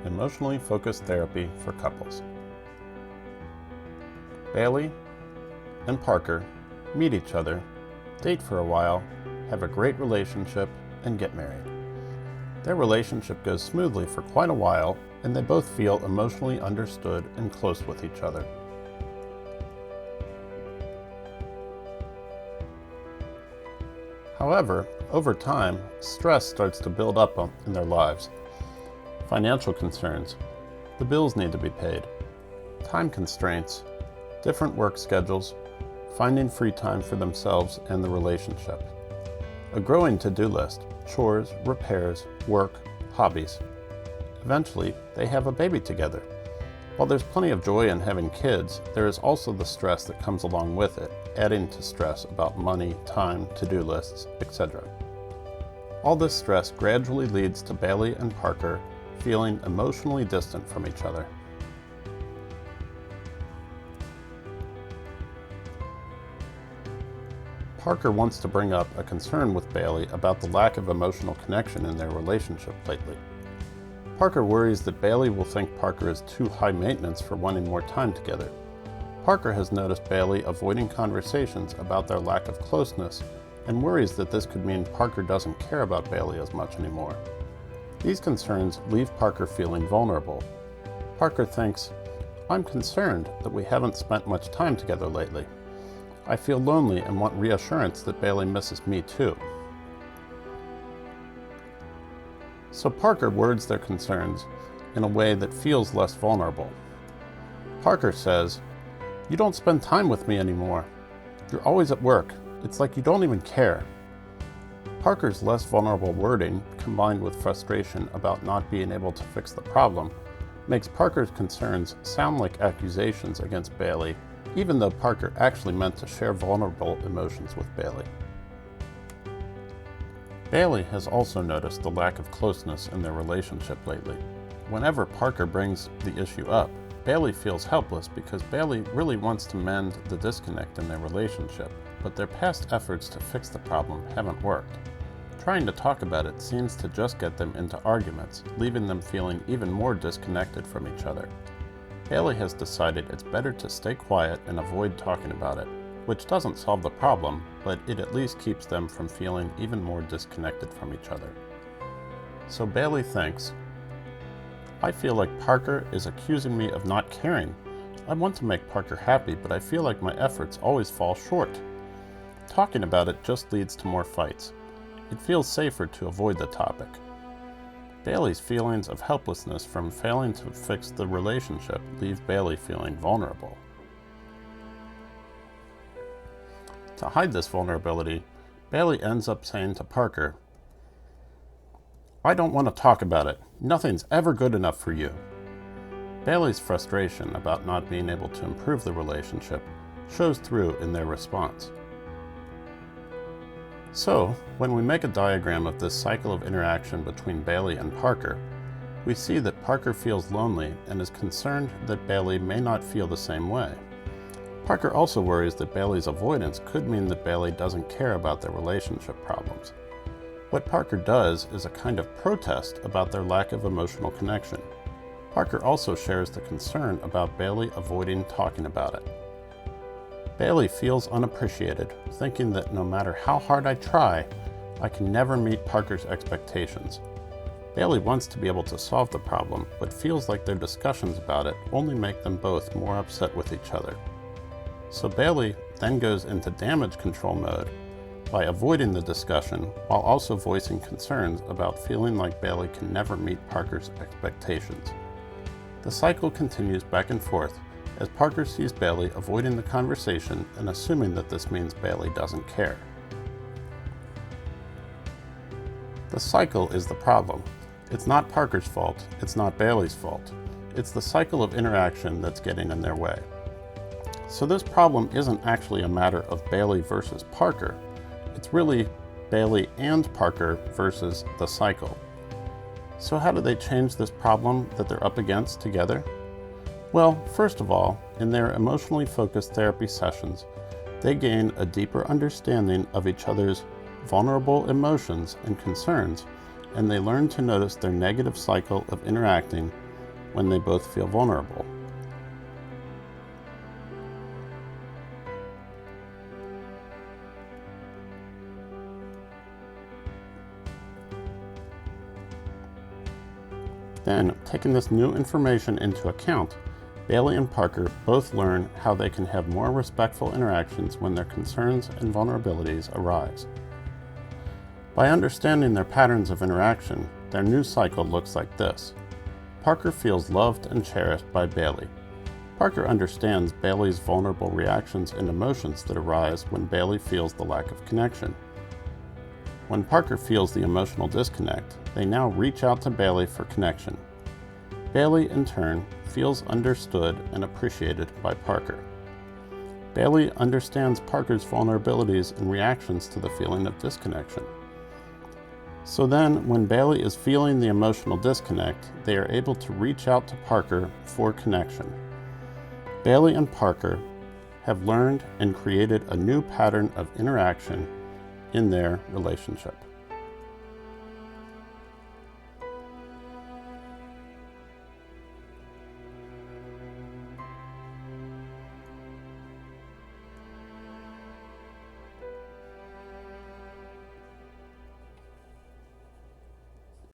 Emotionally Focused Therapy for Couples. Bailey and Parker meet each other, date for a while, have a great relationship, and get married. Their relationship goes smoothly for quite a while, and they both feel emotionally understood and close with each other. However, over time, stress starts to build up in their lives. Financial concerns, the bills need to be paid, time constraints, different work schedules, finding free time for themselves and the relationship. A growing to-do list, chores, repairs, work, hobbies. Eventually, they have a baby together. While there's plenty of joy in having kids, there is also the stress that comes along with it, adding to stress about money, time, to-do lists, etc. All this stress gradually leads to Bailey and Parker feeling emotionally distant from each other. Parker wants to bring up a concern with Bailey about the lack of emotional connection in their relationship lately. Parker worries that Bailey will think Parker is too high maintenance for wanting more time together. Parker has noticed Bailey avoiding conversations about their lack of closeness and worries that this could mean Parker doesn't care about Bailey as much anymore. These concerns leave Parker feeling vulnerable. Parker thinks, "I'm concerned that we haven't spent much time together lately. I feel lonely and want reassurance that Bailey misses me too." So Parker words their concerns in a way that feels less vulnerable. Parker says, "You don't spend time with me anymore. You're always at work. It's like you don't even care." Parker's less vulnerable wording, combined with frustration about not being able to fix the problem, makes Parker's concerns sound like accusations against Bailey, even though Parker actually meant to share vulnerable emotions with Bailey. Bailey has also noticed the lack of closeness in their relationship lately. Whenever Parker brings the issue up, Bailey feels helpless because Bailey really wants to mend the disconnect in their relationship, but their past efforts to fix the problem haven't worked. Trying to talk about it seems to just get them into arguments, leaving them feeling even more disconnected from each other. Bailey has decided it's better to stay quiet and avoid talking about it, which doesn't solve the problem, but it at least keeps them from feeling even more disconnected from each other. So Bailey thinks, "I feel like Parker is accusing me of not caring. I want to make Parker happy, but I feel like my efforts always fall short. Talking about it just leads to more fights. It feels safer to avoid the topic." Bailey's feelings of helplessness from failing to fix the relationship leave Bailey feeling vulnerable. To hide this vulnerability, Bailey ends up saying to Parker, "I don't want to talk about it. Nothing's ever good enough for you." Bailey's frustration about not being able to improve the relationship shows through in their response. So, when we make a diagram of this cycle of interaction between Bailey and Parker, we see that Parker feels lonely and is concerned that Bailey may not feel the same way. Parker also worries that Bailey's avoidance could mean that Bailey doesn't care about their relationship problems. What Parker does is a kind of protest about their lack of emotional connection. Parker also shares the concern about Bailey avoiding talking about it. Bailey feels unappreciated, thinking that no matter how hard I try, I can never meet Parker's expectations. Bailey wants to be able to solve the problem, but feels like their discussions about it only make them both more upset with each other. So Bailey then goes into damage control mode by avoiding the discussion while also voicing concerns about feeling like Bailey can never meet Parker's expectations. The cycle continues back and forth as Parker sees Bailey avoiding the conversation and assuming that this means Bailey doesn't care. The cycle is the problem. It's not Parker's fault, it's not Bailey's fault. It's the cycle of interaction that's getting in their way. So this problem isn't actually a matter of Bailey versus Parker. It's really Bailey and Parker versus the cycle. So how do they change this problem that they're up against together? Well, first of all, in their emotionally focused therapy sessions, they gain a deeper understanding of each other's vulnerable emotions and concerns, and they learn to notice their negative cycle of interacting when they both feel vulnerable. Then, taking this new information into account, Bailey and Parker both learn how they can have more respectful interactions when their concerns and vulnerabilities arise. By understanding their patterns of interaction, their new cycle looks like this. Parker feels loved and cherished by Bailey. Parker understands Bailey's vulnerable reactions and emotions that arise when Bailey feels the lack of connection. When Parker feels the emotional disconnect, they now reach out to Bailey for connection. Bailey, in turn, feels understood and appreciated by Parker. Bailey understands Parker's vulnerabilities and reactions to the feeling of disconnection. So then, when Bailey is feeling the emotional disconnect, they are able to reach out to Parker for connection. Bailey and Parker have learned and created a new pattern of interaction in their relationship.